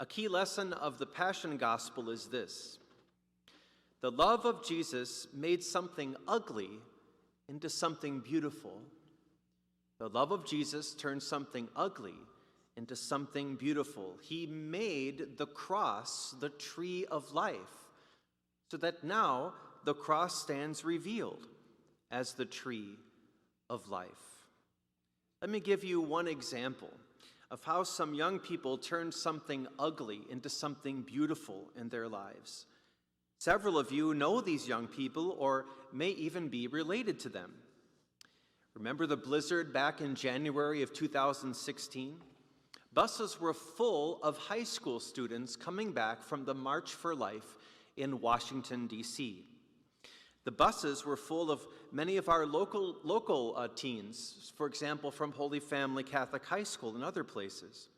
A key lesson of the Passion Gospel is this: the love of Jesus made something ugly into something beautiful. The love of Jesus turned something ugly into something beautiful. He made the cross the tree of life, so that now the cross stands revealed as the tree of life. Let me give you one example of how some young people turned something ugly into something beautiful in their lives. Several of you know these young people or may even be related to them. Remember the blizzard back in January of 2016? Buses were full of high school students coming back from the March for Life in Washington, D.C. The buses were full of many of our local teens, for example, from Holy Family Catholic High School and other places.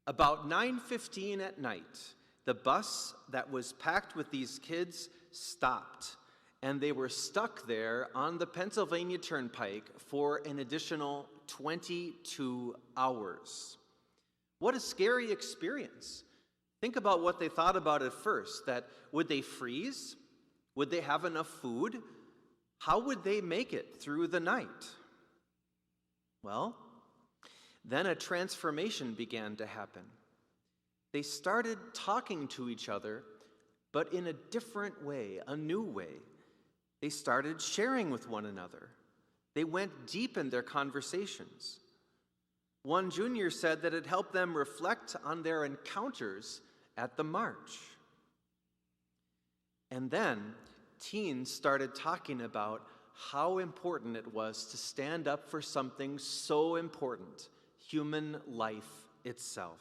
About 9:15 at night, the bus that was packed with these kids stopped, and they were stuck there on the Pennsylvania Turnpike for an additional 22 hours. What a scary experience. Think about what they thought about at first, that would they freeze? Would they have enough food? How would they make it through the night? Well, then a transformation began to happen. They started talking to each other, but in a different way, a new way. They started sharing with one another. They went deep in their conversations. One junior said that it helped them reflect on their encounters at the march. And then teens started talking about how important it was to stand up for something so important, human life itself.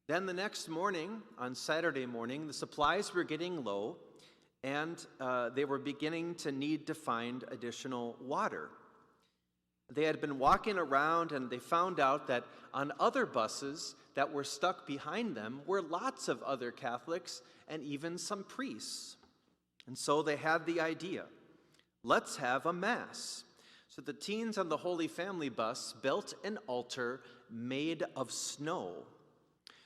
Then the next morning, on Saturday morning, the supplies were getting low, and they were beginning to need to find additional water. They had been walking around, and they found out that on other buses that were stuck behind them were lots of other Catholics and even some priests. And so they had the idea, let's have a mass. So the teens on the Holy Family bus built an altar made of snow.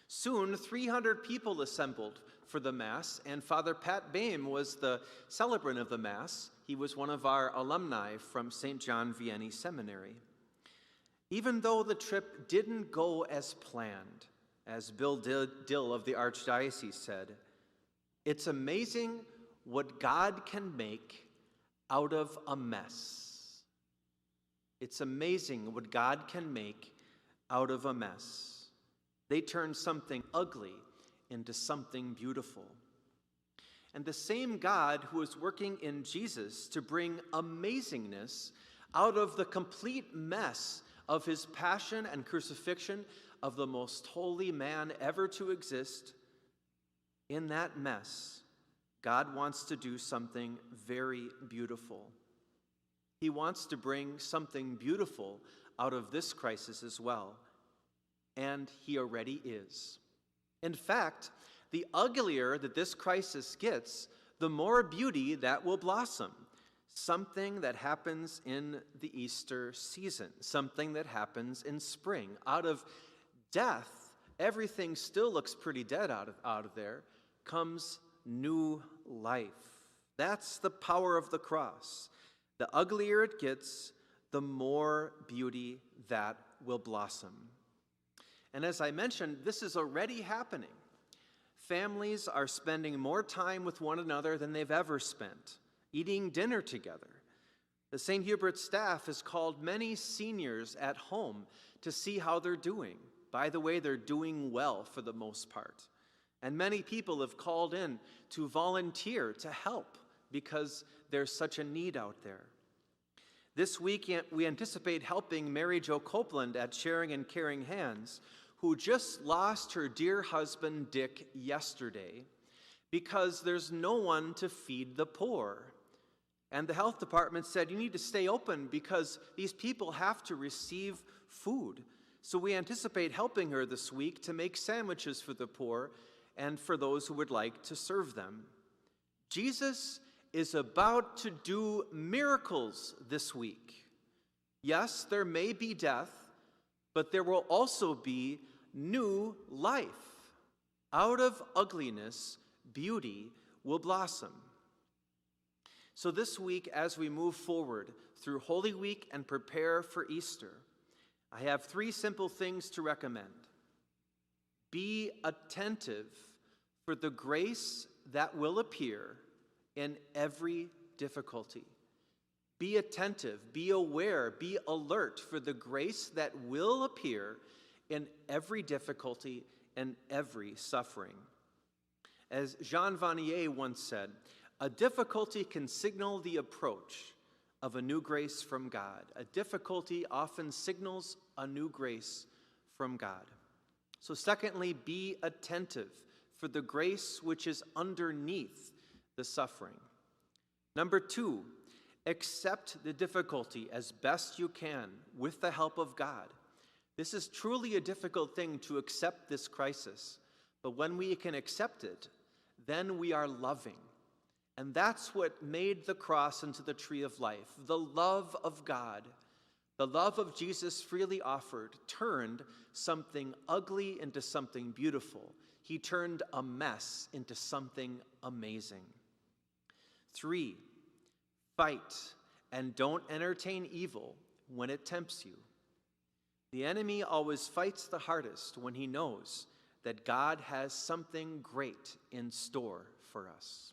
Soon, 300 people assembled for the Mass, and Father Pat Boehm was the celebrant of the Mass. He was one of our alumni from St. John Vianney Seminary. Even though the trip didn't go as planned, as Bill Dill of the Archdiocese said, it's amazing what God can make out of a mess. It's amazing what God can make out of a mess. They turned something ugly into something beautiful. And the same God who is working in Jesus to bring amazingness out of the complete mess of his passion and crucifixion of the most holy man ever to exist, in that mess, God wants to do something very beautiful. He wants to bring something beautiful out of this crisis as well. And he already is. In fact, the uglier that this crisis gets, the more beauty that will blossom. Something that happens in the Easter season, something that happens in spring. Out of death, everything still looks pretty dead out of there, comes new life. That's the power of the cross. The uglier it gets, the more beauty that will blossom. And as I mentioned, this is already happening. Families are spending more time with one another than they've ever spent, eating dinner together. The St. Hubert staff has called many seniors at home to see how they're doing. By the way, they're doing well for the most part. And many people have called in to volunteer to help because there's such a need out there. This week, we anticipate helping Mary Jo Copeland at Sharing and Caring Hands, who just lost her dear husband, Dick, yesterday because there's no one to feed the poor. And the health department said, you need to stay open because these people have to receive food. So we anticipate helping her this week to make sandwiches for the poor and for those who would like to serve them. Jesus is about to do miracles this week. Yes, there may be death, but there will also be new life. Out of ugliness, beauty will blossom. So this week, as we move forward through Holy Week and prepare for Easter, I have 3 simple things to recommend. Be attentive for the grace that will appear in every difficulty. Be attentive, be aware, be alert for the grace that will appear in every difficulty and every suffering. As Jean Vanier once said, a difficulty can signal the approach of a new grace from God. A difficulty often signals a new grace from God. So secondly, be attentive for the grace which is underneath the suffering. Number 2, accept the difficulty as best you can with the help of God. This is truly a difficult thing to accept this crisis, but when we can accept it, then we are loving. And that's what made the cross into the tree of life. The love of God, the love of Jesus freely offered, turned something ugly into something beautiful. He turned a mess into something amazing. 3, fight and don't entertain evil when it tempts you. The enemy always fights the hardest when he knows that God has something great in store for us.